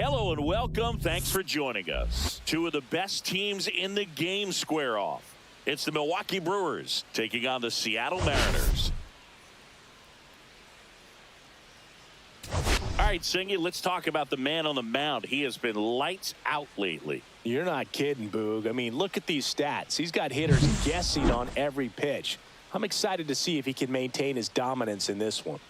Hello and welcome. Thanks for joining us. Two of the best teams in the game square off. It's the Milwaukee Brewers taking on the Seattle Mariners. All right, Singy, let's talk about the man on the mound. He has been lights out lately. You're not kidding, Boog. I mean, look at these stats. He's got hitters guessing on every pitch. I'm excited to see if he can maintain his dominance in this one.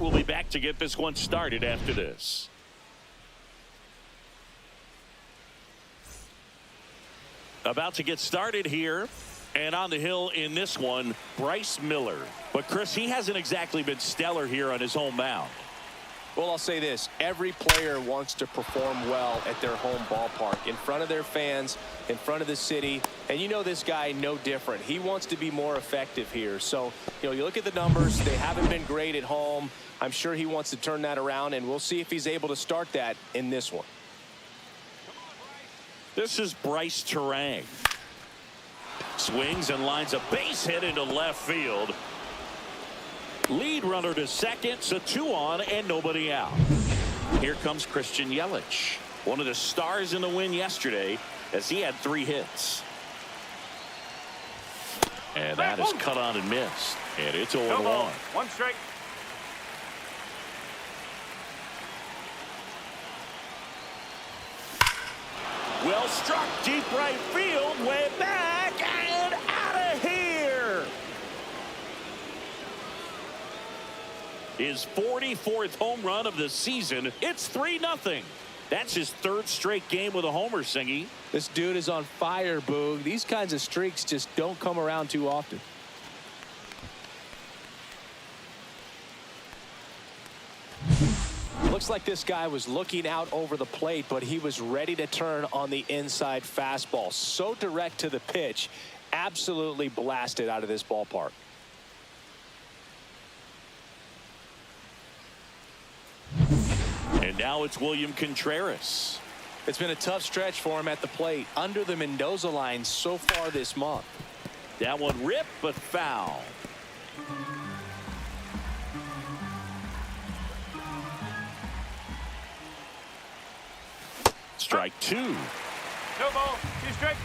We'll be back to get this one started after this. About to get started here. And on the hill in this one, Bryce Miller. But, Chris, he hasn't exactly been stellar here on his home mound. Well, I'll say this. Every player wants to perform well at their home ballpark, in front of their fans, in front of the city. And you know this guy no different. He wants to be more effective here. So, you look at the numbers. They haven't been great at home. I'm sure he wants to turn that around, and we'll see if he's able to start that in this one. This is Bryce Terang. Swings and lines a base hit into left field. Lead runner to second, so 2 on and nobody out. Here comes Christian Yelich, one of the stars in the win yesterday, as he had 3 hits. And that is cut on and missed. And it's 0-1. 1 strike. Well struck, deep right field, way back and out of here. His 44th home run of the season. It's 3-0. That's his 3rd straight game with a homer, Singy. This dude is on fire, Boog. These kinds of streaks just don't come around too often. Looks like this guy was looking out over the plate, but he was ready to turn on the inside fastball. So direct to the pitch, absolutely blasted out of this ballpark. And now it's William Contreras. It's been a tough stretch for him at the plate, under the Mendoza line so far this month. That one ripped, but foul. Strike 2. No ball. 2 strike.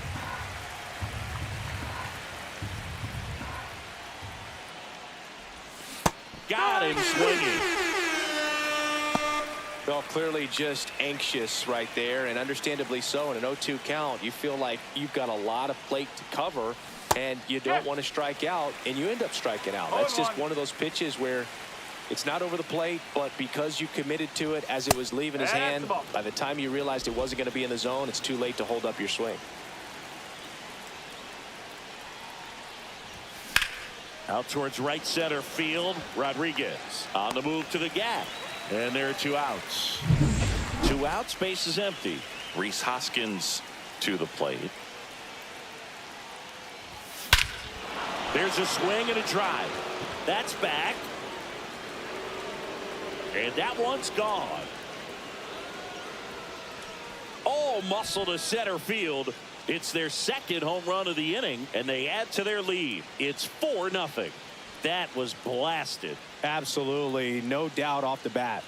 Got him swinging. Well, clearly just anxious right there, and understandably so. In an 0-2 count, you feel like you've got a lot of plate to cover, and you don't want to strike out, and you end up striking out. That's just one of those pitches where it's not over the plate, but because you committed to it as it was leaving his hand, by the time you realized it wasn't going to be in the zone, it's too late to hold up your swing. Out towards right center field, Rodriguez on the move to the gap. And there are 2 outs. 2 outs, base is empty. Rhys Hoskins to the plate. There's a swing and a drive. That's back. And that one's gone. Oh, muscle to center field. It's their 2nd home run of the inning, and they add to their lead. It's 4-0. That was blasted. Absolutely, no doubt off the bat.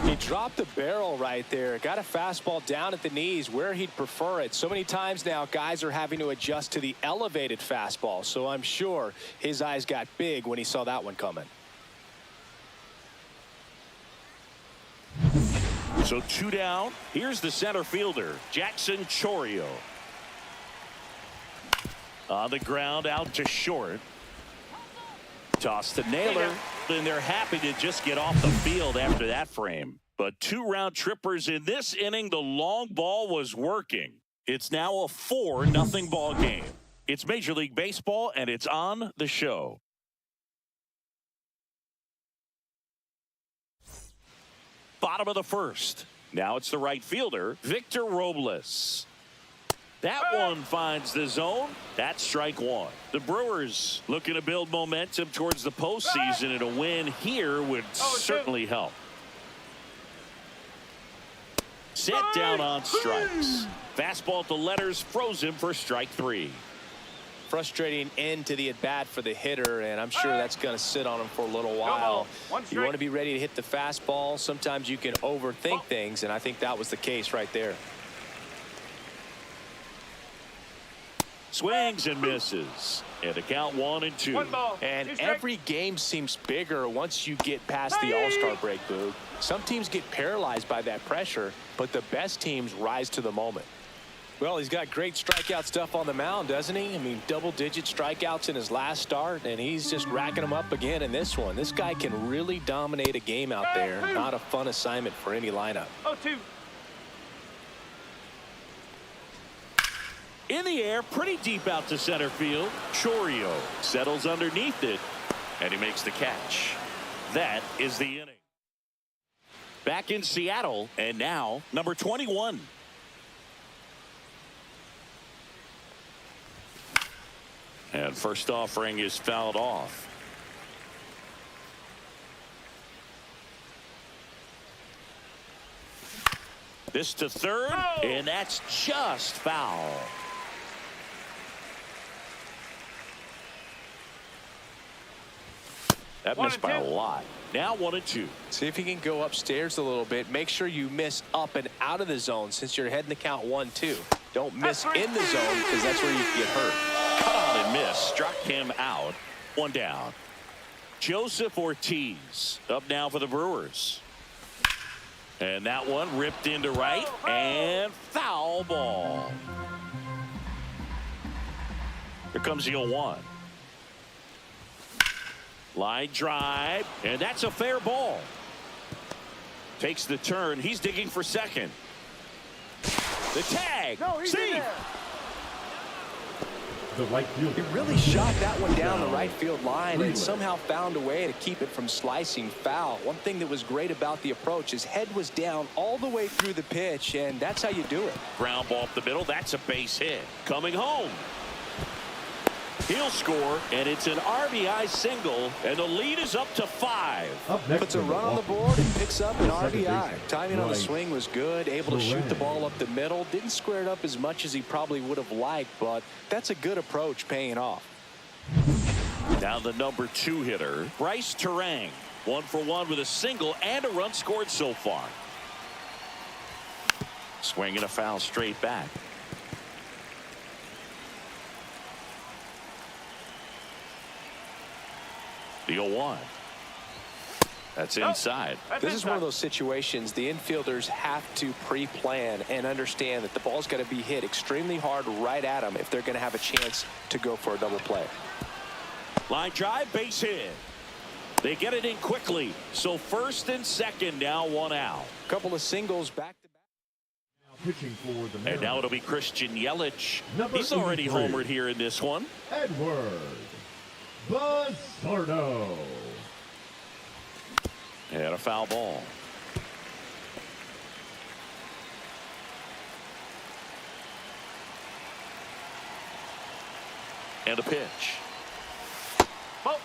He dropped the barrel right there. Got a fastball down at the knees where he'd prefer it. So many times now guys are having to adjust to the elevated fastball. So I'm sure his eyes got big when he saw that one coming. So 2 down. Here's the center fielder, Jackson Chourio. On the ground, out to short. Toss to Naylor. And they're happy to just get off the field after that frame. But 2 round trippers in this inning. The long ball was working. It's now a 4-0 ball game. It's Major League Baseball, and it's on the show. Bottom of the first. Now it's the right fielder, Victor Robles. That one finds the zone. That's strike one. The Brewers looking to build momentum towards the postseason, and a win here would certainly help. Set down on strikes. Fastball to letters, frozen for strike three. Frustrating end to the at-bat for the hitter, and I'm sure that's going to sit on him for a little while. You want to be ready to hit the fastball. Sometimes you can overthink things, and I think that was the case right there. Swings and misses. And a count 1-2. And every game seems bigger once you get past the All-Star break, Boog. Some teams get paralyzed by that pressure, but the best teams rise to the moment. Well, he's got great strikeout stuff on the mound, doesn't he? I mean, double-digit strikeouts in his last start, and he's just racking them up again in this one. This guy can really dominate a game out there. Not a fun assignment for any lineup. 0-2. In the air, pretty deep out to center field. Chourio settles underneath it, and he makes the catch. That is the inning. Back in Seattle, and now number 21. And first offering is fouled off. This to third, and that's just foul. That missed by a lot. Now 1-2. See if you can go upstairs a little bit. Make sure you miss up and out of the zone since you're heading to count 1-2. Don't miss in the zone because that's where you can get hurt. Cut on and miss. Struck him out. One down. Joseph Ortiz up now for the Brewers. And that one ripped into right and foul ball. Here comes the 0-1. Line drive, and that's a fair ball. Takes the turn. He's digging for second. The tag. See. The right field. He really shot that one down the right field line and somehow found a way to keep it from slicing foul. One thing that was great about the approach, his head was down all the way through the pitch, and that's how you do it. Ground ball up the middle. That's a base hit. Coming home. He'll score, and it's an RBI single, and the lead is up to 5. Puts a run on the board and picks up an RBI. Timing on the swing was good, able to shoot the ball up the middle. Didn't square it up as much as he probably would have liked, but that's a good approach paying off. Now the number 2 hitter, Bryce Terang. 1 for 1 with a single and a run scored so far. Swinging a foul straight back. The 0-1. That's inside. This is one of those situations the infielders have to pre-plan and understand that the ball's got to be hit extremely hard right at them if they're going to have a chance to go for a double play. Line drive, base hit. They get it in quickly. So first and second, now 1 out. Couple of singles back to back. Pitching for the And now it'll be Christian Yelich. Number He's already 83. homered here in this one. Edward Buzzardo. And a foul ball. And a pitch. Ball.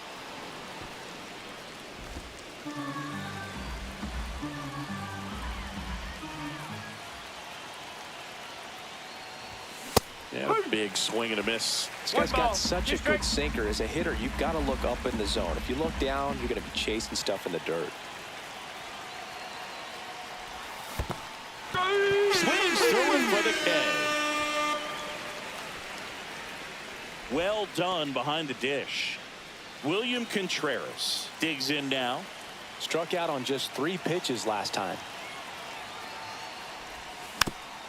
Yeah, a big swing and a miss. This guy's got such a good sinker. As a hitter, you've got to look up in the zone. If you look down, you're going to be chasing stuff in the dirt. Swings through it for the K. Well done behind the dish. William Contreras digs in now. Struck out on just 3 pitches last time.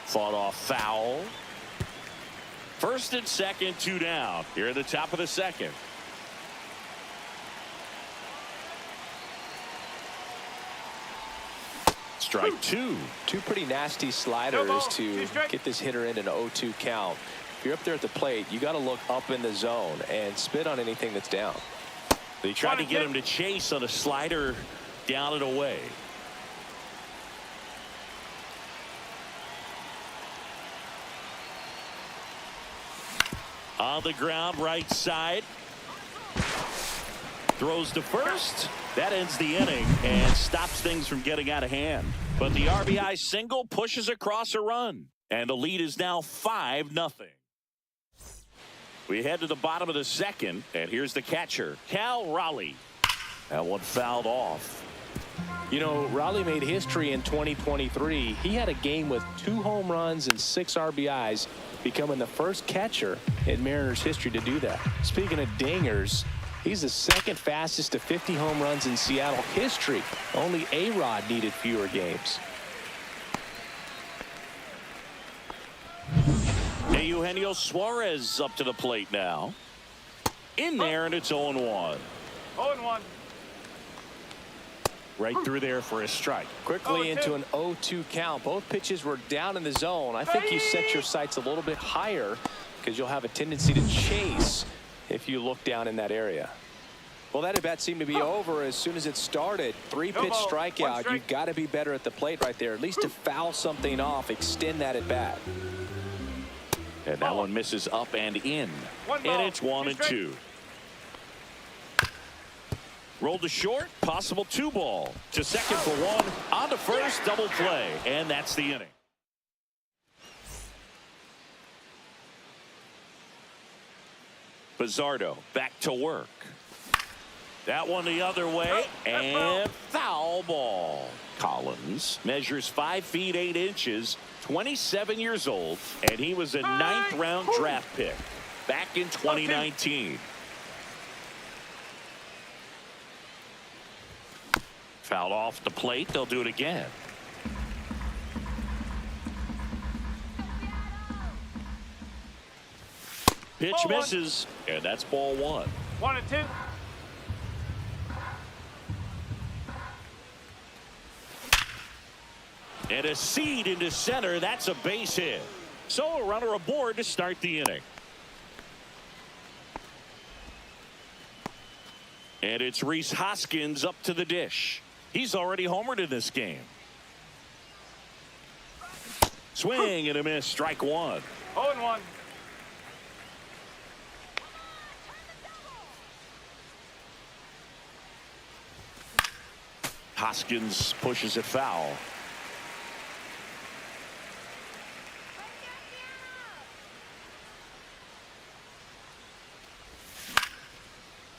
Fought off foul. First and second, 2 down. Here at the top of the second. Strike 2. 2 pretty nasty sliders to get this hitter in an 0-2 count. If you're up there at the plate, you got to look up in the zone and spit on anything that's down. They tried to get him to chase on a slider down and away. On the ground, right side. Throws to first. That ends the inning and stops things from getting out of hand. But the RBI single pushes across a run. And the lead is now 5-0. We head to the bottom of the second. And here's the catcher, Raleigh. That one fouled off. You know, Raleigh made history in 2023. He had a game with 2 home runs and 6 RBIs, becoming the first catcher in Mariners history to do that. Speaking of dingers, he's the second fastest to 50 home runs in Seattle history. Only A-Rod needed fewer games. Eugenio Suarez up to the plate now. In there, and it's 0-1. 0-1. Right through there for a strike. Quickly into an 0-2 count. Both pitches were down in the zone. I think you set your sights a little bit higher because you'll have a tendency to chase if you look down in that area. Well, that at bat seemed to be over as soon as it started. 3-pitch strikeout. You've got to be better at the plate right there, at least to foul something off, extend that at bat. And that one misses up and in. And it's 1-2. Rolled to short, possible 2-ball. To second for 1, on to first, double play, and that's the inning. Bizzardo back to work. That one the other way, and foul ball. Collins measures 5 feet 8 inches, 27 years old, and he was a 9th-round draft pick back in 2019. Fouled off the plate. They'll do it again. Pitch misses, and that's ball 1. 1-2. And a seed into center. That's a base hit. So a runner aboard to start the inning. And it's Rhys Hoskins up to the dish. He's already homered in this game. Swing and a miss. Strike 1. 0-1. Hoskins pushes it foul.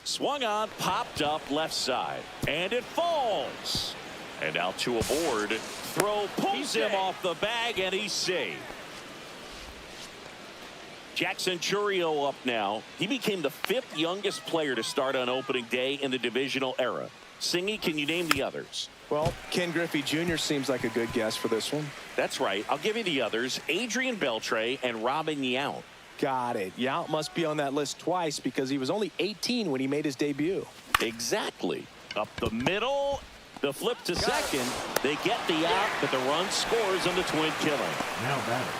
Swung on, popped up left side, and it falls. And now 2 aboard. Throw pulls him off the bag, and he's safe. Jackson Chourio up now. He became the 5th youngest player to start on opening day in the divisional era. Singy, can you name the others? Well, Ken Griffey Jr. seems like a good guess for this one. That's right. I'll give you the others. Adrian Beltre and Robin Yount. Got it. Yount must be on that list twice because he was only 18 when he made his debut. Exactly. Up the middle. The flip to second. They get the out, but the run scores on the twin killing. Now batter.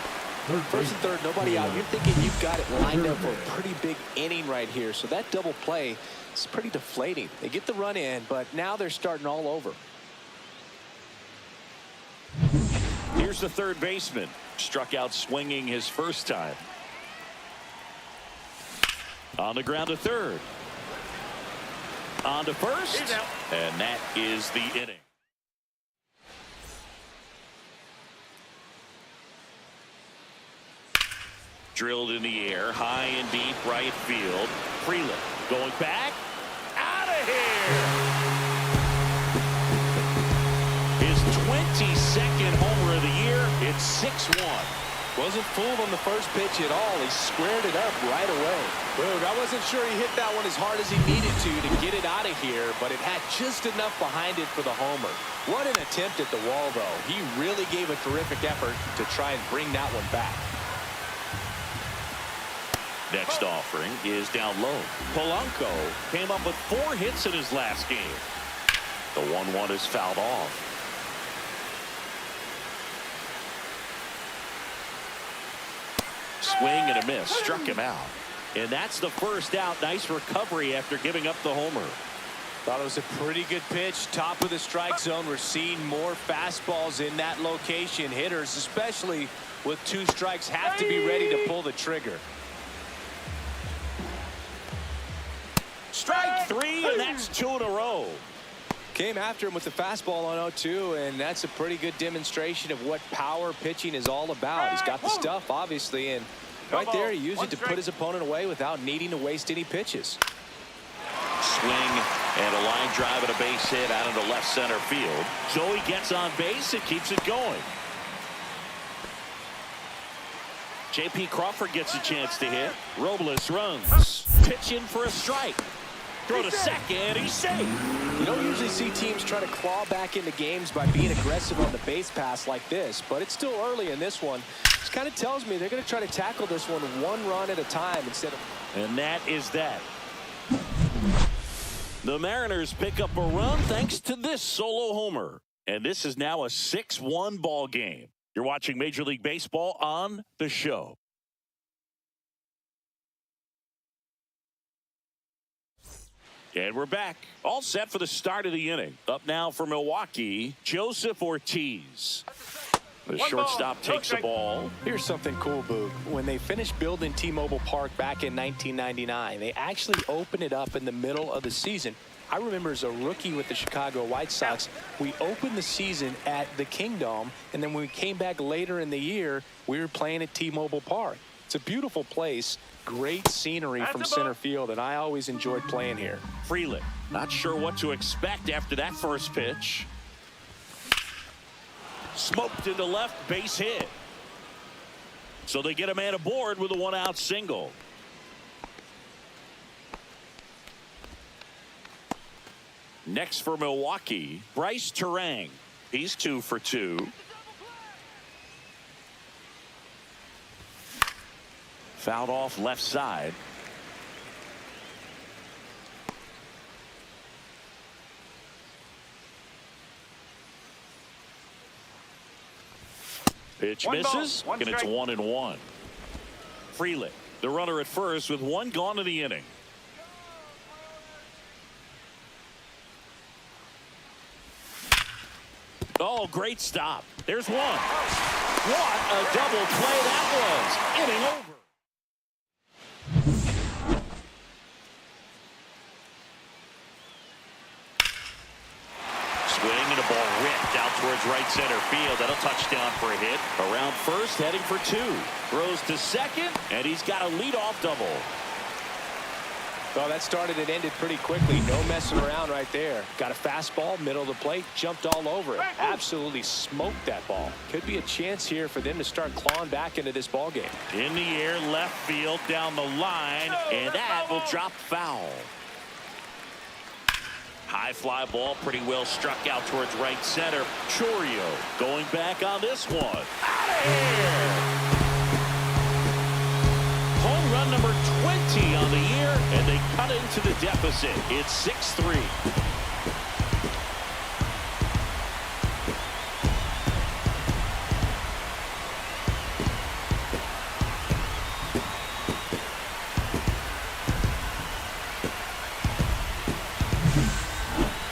First and third, nobody out. You're thinking you've got it lined up for a pretty big inning right here. So that double play is pretty deflating. They get the run in, but now they're starting all over. Here's the third baseman. Struck out swinging his first time. On the ground to third. On to first. And that is the inning. Drilled in the air, high and deep right field. Frelick going back. Out of here. His 22nd homer of the year. It's 6-1. Wasn't fooled on the first pitch at all. He squared it up right away. Boog, I wasn't sure he hit that one as hard as he needed to get it out of here, but it had just enough behind it for the homer. What an attempt at the wall, though. He really gave a terrific effort to try and bring that one back. Next offering is down low. Polanco came up with 4 hits in his last game. The 1-1 is fouled off. Swing and a miss. Struck him out. And that's the first out. Nice recovery after giving up the homer. Thought it was a pretty good pitch. Top of the strike zone. We're seeing more fastballs in that location. Hitters, especially with 2 strikes, have to be ready to pull the trigger. Strike three, and that's 2 in a row. Came after him with the fastball on 0-2, and that's a pretty good demonstration of what power pitching is all about. He's got the stuff, obviously, and right there he used it to put his opponent away without needing to waste any pitches. Swing and a line drive and a base hit out into left center field. Joey gets on base and keeps it going. J.P. Crawford gets a chance to hit. Robles runs. Pitch in for a strike. Throw to second. He's safe. You don't usually see teams try to claw back into games by being aggressive on the base pass like this, but it's still early in this one. This kind of tells me they're going to try to tackle this one run at a time instead of... And that is that. The Mariners pick up a run thanks to this solo homer. And this is now a 6-1 ball game. You're watching Major League Baseball on The Show. And we're back. All set for the start of the inning. Up now for Milwaukee, Joseph Ortiz. The shortstop takes the ball. Here's something cool, Boog. When they finished building T-Mobile Park back in 1999, they actually opened it up in the middle of the season. I remember as a rookie with the Chicago White Sox, we opened the season at the Kingdome, and then when we came back later in the year, we were playing at T-Mobile Park. It's a beautiful place, great scenery from center field, and I always enjoyed playing here. Frelick, not sure what to expect after that first pitch. Smoked into left, base hit. So they get a man aboard with a 1-out single. Next for Milwaukee, Bryce Terang. He's 2 for 2. Fouled off left side. Pitch misses, and it's 1-1. Frelick, the runner at first with 1 gone in the inning. Oh, great stop. There's one. What a double play that was. Inning over. Swing and a ball ripped out towards right center field. That'll touchdown for a hit. Around first, heading for 2. Throws to second, and he's got a leadoff double. Well, that started and ended pretty quickly. No messing around right there. Got a fastball, middle of the plate, jumped all over it. Absolutely smoked that ball. Could be a chance here for them to start clawing back into this ball game. In the air, left field, down the line, and that will drop foul. High fly ball, pretty well struck out towards right center. Chourio going back on this one. Out of here! Home run number 20 on the year, and they cut into the deficit. It's 6-3.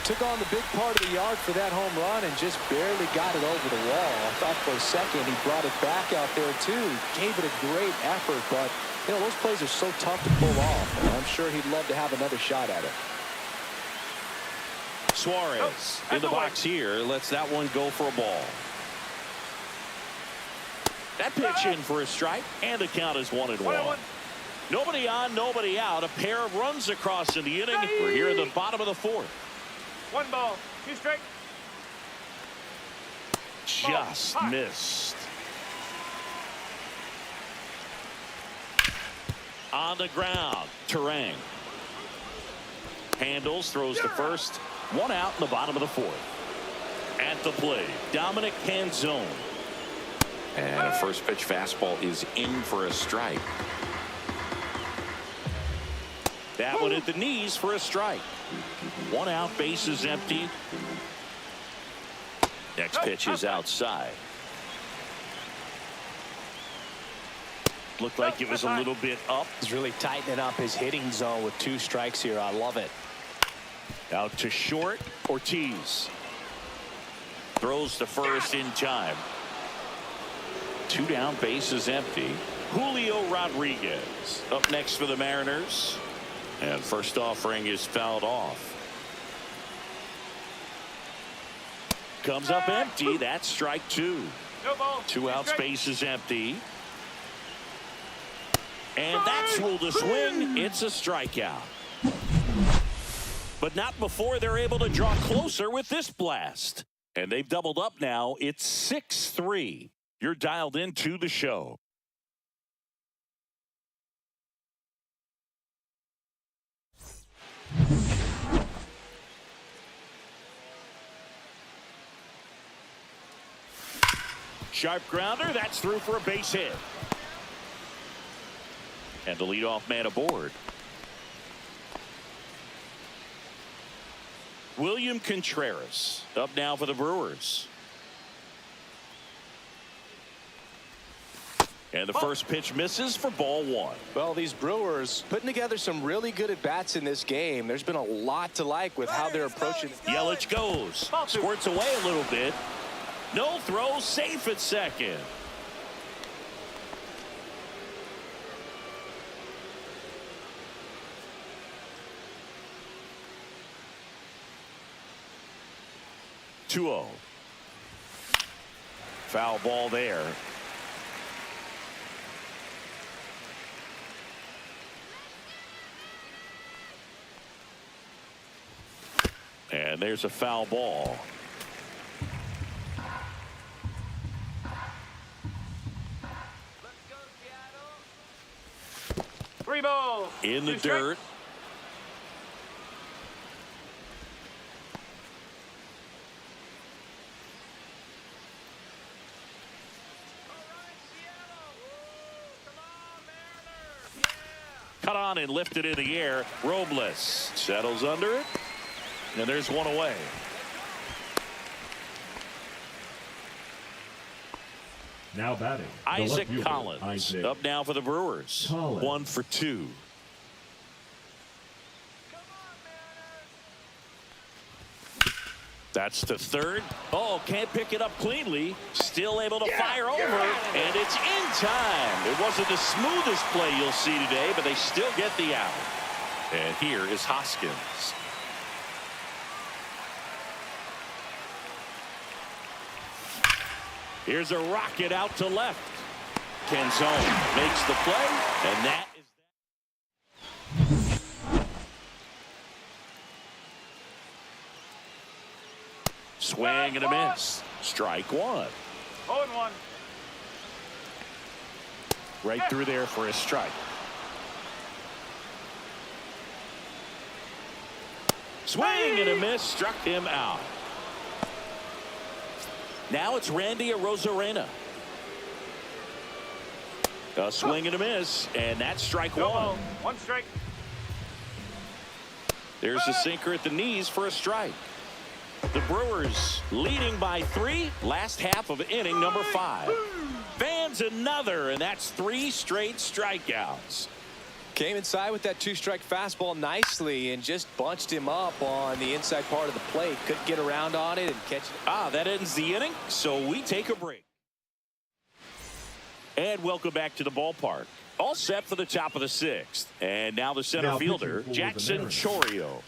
Took on the big part of the yard for that home run and just barely got it over the wall. I thought for a second he brought it back out there too. Gave it a great effort, but you know, those plays are so tough to pull off, and I'm sure he'd love to have another shot at it. Suarez in the box here, lets that one go for a ball. That pitch in for a strike, and the count is 1-1. Nobody on, nobody out. A pair of runs across in the inning. We're here in the bottom of the 4th. 1 ball, 2 strike. Just missed. On the ground, Terang handles, throws to first. 1 out in the bottom of the 4th. At the plate, Dominic Canzone. And a first pitch fastball is in for a strike. That one at the knees for a strike. 1 out, base is empty. Next pitch is outside. Looked like it was a little bit up. He's really tightening up his hitting zone with 2 strikes here. I love it. Out to short, Ortiz. Throws to first in time. 2 down, base is empty. Julio Rodriguez up next for the Mariners. And first offering is fouled off. Comes up empty. That's strike two. No ball. Two out, space is empty. And that's ruled a swing. It's a strikeout. But not before they're able to draw closer with this blast. And they've doubled up now. It's 6-3. You're dialed into the show. Sharp grounder. That's through for a base hit. And the leadoff man aboard. William Contreras up now for the Brewers. And the first pitch misses for ball one. Well, these Brewers putting together some really good at-bats in this game. There's been a lot to like with how they're approaching. Yelich goes. Squirts away a little bit. No throw, safe at second. (2-0). Foul ball there. And there's a foul ball. 3 balls. In the 2 strikes. dirt. Cut on and lifted in the air. Robles settles under it. And there's one away. Now batting, Isaac the left fielder, Collins Isaac. up now for the Brewers. Collins. 1 for 2. That's to third. Oh, can't pick it up cleanly. Still able to fire over. And it's in time. It wasn't the smoothest play you'll see today, but they still get the out. And here is Hoskins. Here's a rocket out to left. Canzone makes the play, and that is swing and a miss. Strike one. 0-1. Right through there for a strike. Swing and a miss. Struck him out. Now it's Randy Arozarena. A swing and a miss, and that's strike No one. ball. 1 strike. There's a sinker at the knees for a strike. The Brewers leading by 3. Last half of inning number 5. Fans another, and that's 3 straight strikeouts. Came inside with that 2-strike fastball nicely and just bunched him up on the inside part of the plate. Couldn't get around on it and catch it. That ends the inning, so we take a break. And welcome back to the ballpark. All set for the top of the 6th. And now the center fielder, Jackson Chourio.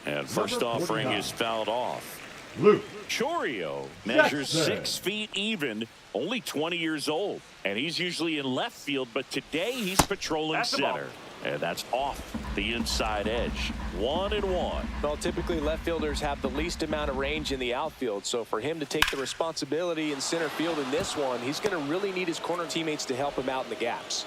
And first offering is fouled off. Luke Chourio measures Jackson. 6 feet even, only 20 years old. And he's usually in left field, but today he's patrolling That's the ball. center. And that's off the inside edge. 1-1. Well, typically left fielders have the least amount of range in the outfield. So for him to take the responsibility in center field in this one, he's going to really need his corner teammates to help him out in the gaps.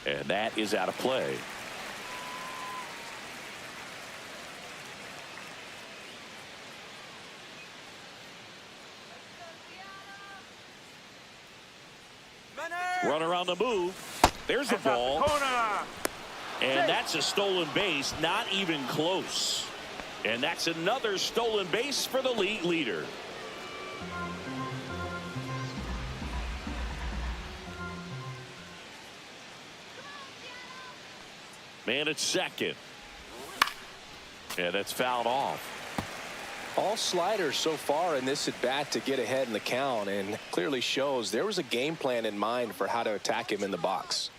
And that is out of play. Runner on the move. There's the That's out ball. the corner. And that's a stolen base, not even close. And that's another stolen base for the league leader. Man at second. Yeah, that's fouled off. All sliders so far in this at bat to get ahead in the count, and clearly shows there was a game plan in mind for how to attack him in the box.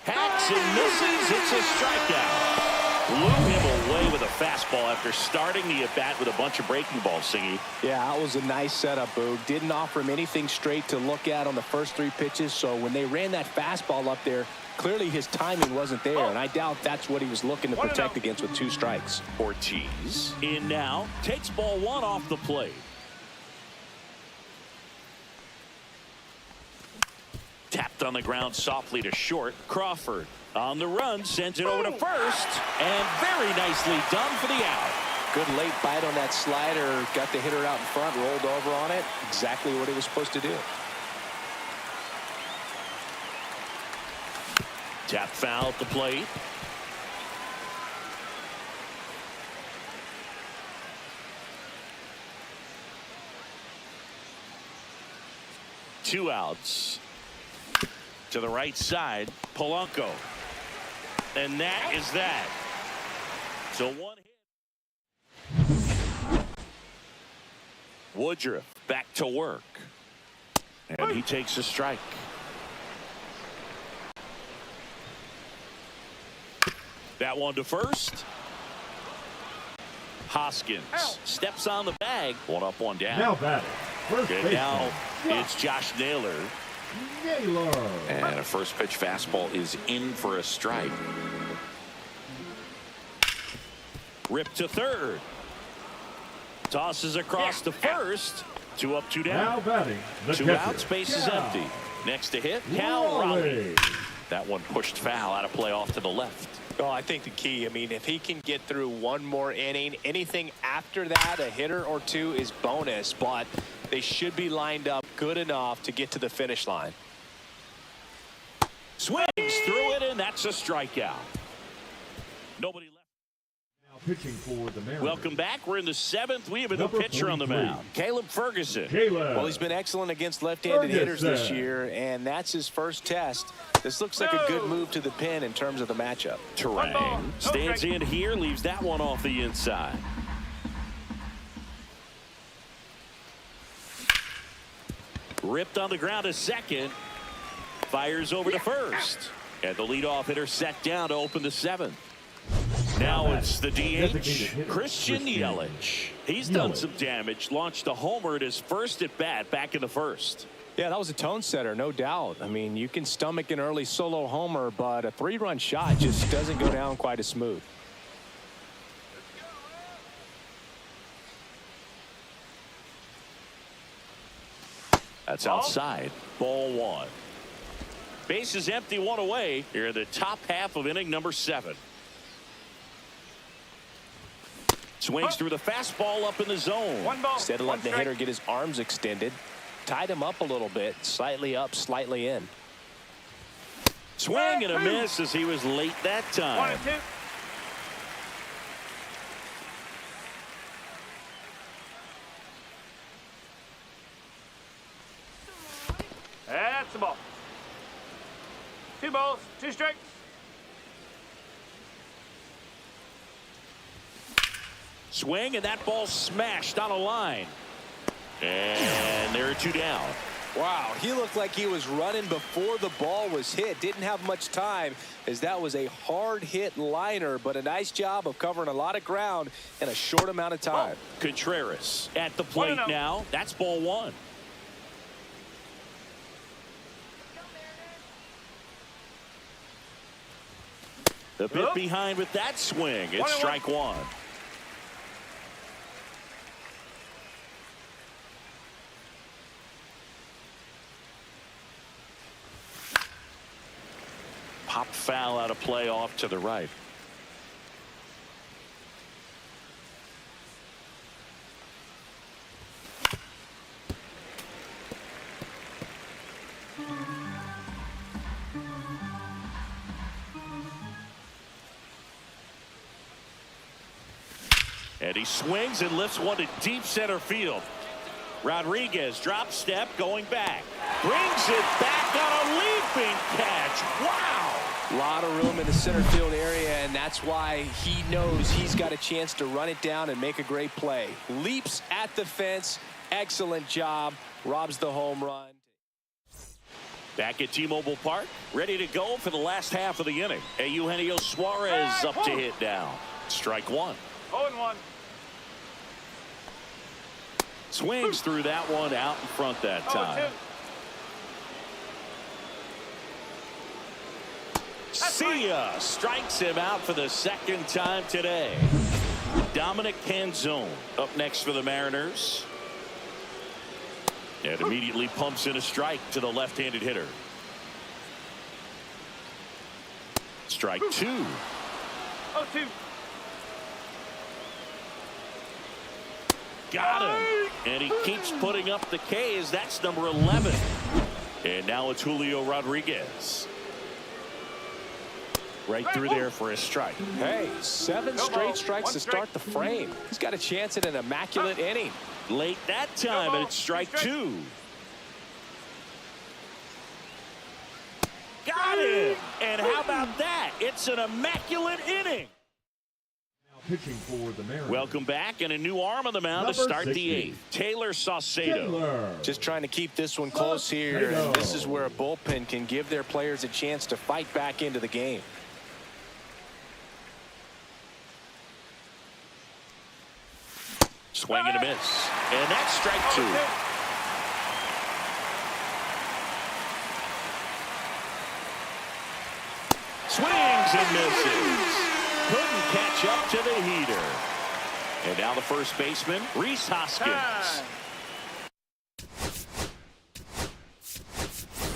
Hacks and misses. It's a strikeout. Blew him away with a fastball after starting the at bat with a bunch of breaking balls, Singy. Yeah, that was a nice setup, Boog. Didn't offer him anything straight to look at on the first 3 pitches, so when they ran that fastball up there, clearly his timing wasn't there, and I doubt that's what he was looking to protect against with 2 strikes. Ortiz in now, takes ball 1 off the plate. Tapped on the ground softly to short. Crawford on the run, sends it over to first, and very nicely done for the out. Good late bite on that slider. Got the hitter out in front, rolled over on it. Exactly what he was supposed to do. Tap foul at the plate. Two outs. To the right side, Polanco. And that is that. So 1 hit. Woodruff back to work. And he takes a strike. That one to first. Hoskins steps on the bag. 1 up, 1 down. Now batting. First And baseman, now it's Josh Naylor. And a first pitch fastball is in for a strike. Ripped to third. Tosses across to first. 2 up, 2 down. Now batting. The 2 catcher, outs, base is Cal empty. Next to hit, Cal Raleigh. That one pushed foul out of play off to the left. Oh, I think the key, I mean, if he can get through 1 more inning, anything after that, a hitter or 2 is bonus, but they should be lined up good enough to get to the finish line. Swings through it, and that's a strikeout. Nobody left. Now pitching for the Mariners. Welcome back. We're in the 7th. We have a new Number pitcher on the 43. mound. Caleb Ferguson. Caleb. Well, he's been excellent against left-handed hitters this Ferguson. year, and that's his first test. This looks like a good move to the pin in terms of the matchup. Terang stands in here, leaves that one off the inside. Ripped on the ground to second. Fires over to first. And the leadoff hitter set down to open the 7th. Now it's the DH, Christian Yelich. He's done some damage, launched a homer at his first at bat back in the first. Yeah, that was a tone setter, no doubt. I mean, you can stomach an early solo homer, but a 3-run shot just doesn't go down quite as smooth. That's outside. Ball 1. Base is empty, 1 away here in the top half of inning number 7. Swings through the fastball up in the zone. 1 ball. Instead of 1 letting the hitter get his arms extended, tied him up a little bit, slightly up, slightly in. Swing and a miss as he was late that 1 time. and 2. That's the ball. 2 balls, 2 strikes. Swing, and that ball smashed on a line. And there are 2 down. Wow, he looked like he was running before the ball was hit. Didn't have much time, as that was a hard hit liner, but a nice job of covering a lot of ground in a short amount of time. Contreras at the plate 1-0. now. That's ball 1. A bit behind with that swing. It's 1-1. strike 1. Pop foul out of play off to the right. And he swings and lifts one to deep center field. Rodriguez drop step going back. Brings it back on a leaping catch. Wow! A lot of room in the center field area, and that's why he knows he's got a chance to run it down and make a great play. Leaps at the fence. Excellent job. Robs the home run. Back at T-Mobile Park, ready to go for the last half of the inning. Eugenio Suarez up to hit now. Strike one. 0-1. Swings through that one out in front that time. 0-2. See ya. Strikes him out for the second time today. Dominic Canzone up next for the Mariners. And immediately pumps in a strike to the left-handed hitter. Strike two. 0-2. Got him. And he keeps putting up the K's. That's number 11. And now it's Julio Rodriguez. Right through there for a strike. Hey, 7 straight strikes to start the frame. He's got a chance at an immaculate inning. Late that time, and it's strike two. Got it. And how about that? It's an immaculate inning. Now pitching for the Mariners. Welcome back, and a new arm on the mound to start the 8th. Taylor Saucedo. Just trying to keep this one close here, and this is where a bullpen can give their players a chance to fight back into the game. Swing and a miss. And that's strike two. Swings and misses. Couldn't catch up to the heater. And now the first baseman, Rhys Hoskins.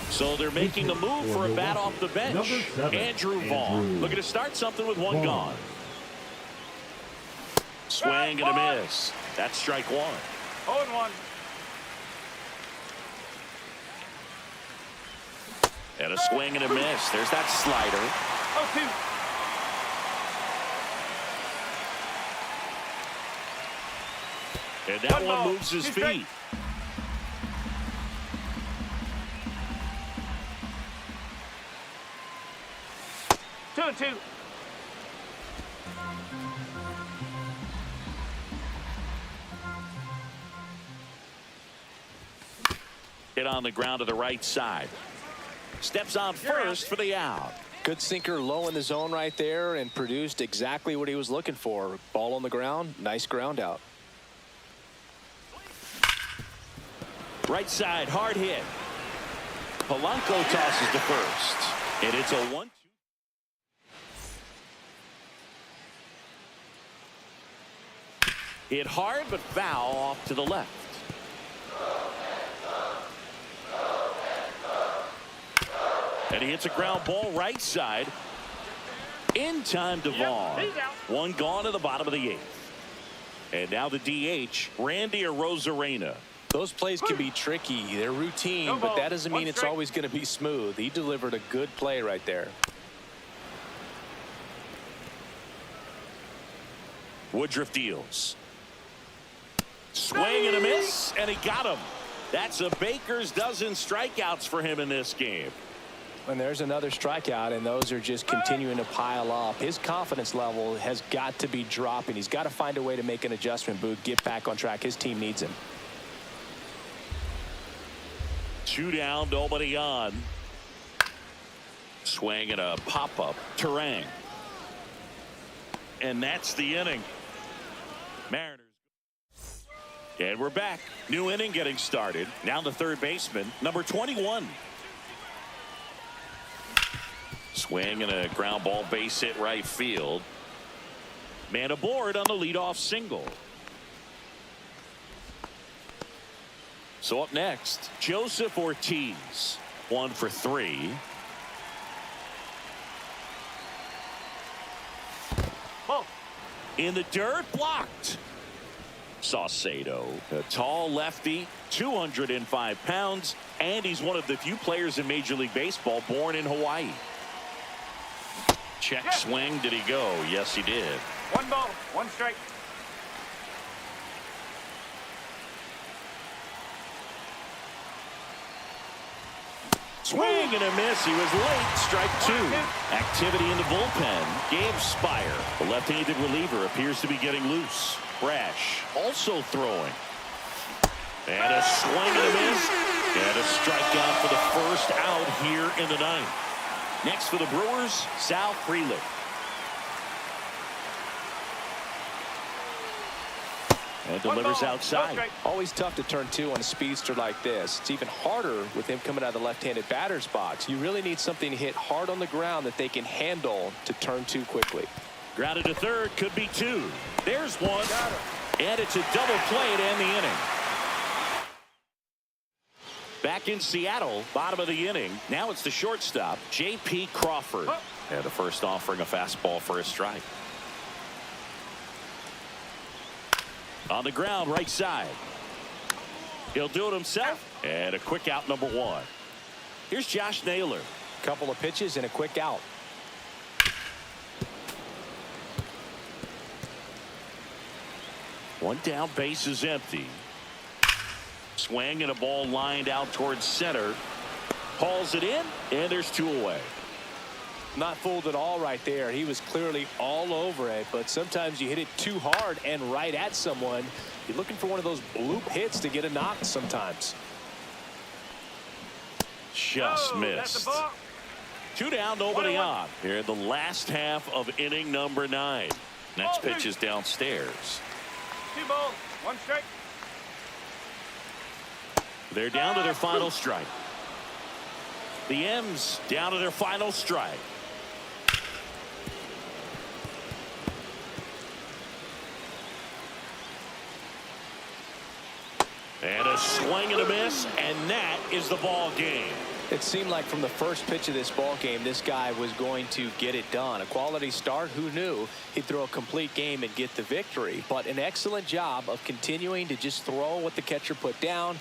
So they're making a move for a bat off the bench. Andrew Vaughn looking to start something with one gone. Swing and a miss. That's strike one. 0-1. And a swing and a miss. There's that slider. 0-2. And that one moves his feet. Two and two. Hit on the ground to the right side. Steps on first for the out. Good sinker low in the zone right there and produced exactly what he was looking for. Ball on the ground. Nice ground out. Right side, hard hit. Polanco tosses to first. And it's a 1-2. Hit hard but foul off to the left. And he hits a ground ball right side. In time to Vaughn. One gone at the bottom of the 8th. And now the DH, Randy Arozarena. Those plays can be tricky. They're routine, but that doesn't mean it's always going to be smooth. He delivered a good play right there. Woodruff deals. Swing and a miss, and he got him. That's a baker's dozen strikeouts for him in this game. And there's another strikeout, and those are just continuing to pile up. His confidence level has got to be dropping. He's got to find a way to make an adjustment, Boog, get back on track. His team needs him. 2 down, nobody on. Swing and a pop-up. Terang. And that's the inning. Mariners. And we're back. New inning getting started. Now the third baseman, number 21. Swing and a ground ball base hit right field. Man aboard on the leadoff single. So up next, Joseph Ortiz. 1 for 3. Ball. In the dirt, blocked. Saucedo, a tall lefty, 205 pounds, and he's one of the few players in Major League Baseball born in Hawaii. Check swing. Did he go? Yes, he did. 1 ball, 1 strike. Swing and a miss. He was late. Strike two. Activity in the bullpen. Gabe Spire, the left-handed reliever, appears to be getting loose. Brash also throwing. And a swing and a miss. And a strikeout for the first out here in the ninth. Next for the Brewers, Sal Frelick. And delivers outside. Always tough to turn two on a speedster like this. It's even harder with him coming out of the left-handed batter's box. You really need something to hit hard on the ground that they can handle to turn two quickly. Grounded to third, could be two. There's one. And it's a double play to end the inning. Back in Seattle, bottom of the inning. Now it's the shortstop, J.P. Crawford. And the first offering a fastball for a strike. On the ground, right side. He'll do it himself. And a quick out, number one. Here's Josh Naylor. Couple of pitches and a quick out. One down, base is empty. Swing and a ball lined out towards center. Hauls it in, and there's two away. Not fooled at all right there. He was clearly all over it, but sometimes you hit it too hard and right at someone. You're looking for one of those bloop hits to get a knock sometimes. Just missed. Two down, nobody on. Here in the last half of inning number 9. Next pitch is downstairs. 2 balls, 1 strike. They're down to their final strike. The M's down to their final strike. And a swing and a miss, and that is the ball game. It seemed like from the first pitch of this ball game, this guy was going to get it done. A quality start. Who knew he'd throw a complete game and get the victory? But an excellent job of continuing to just throw what the catcher put down.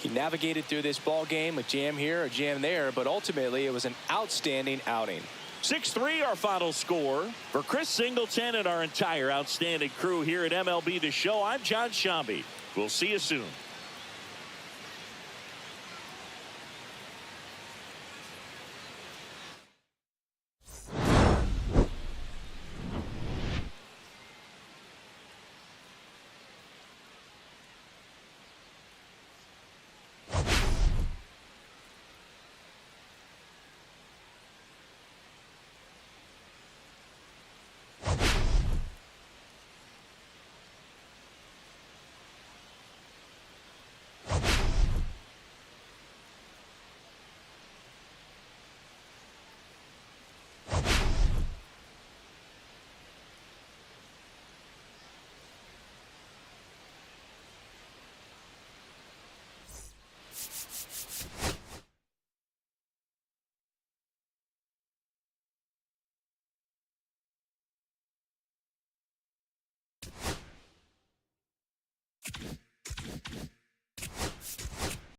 He navigated through this ball game, a jam here, a jam there, but ultimately it was an outstanding outing. 6-3 our final score. For Chris Singleton and our entire outstanding crew here at MLB The Show, I'm John Shambi. We'll see you soon.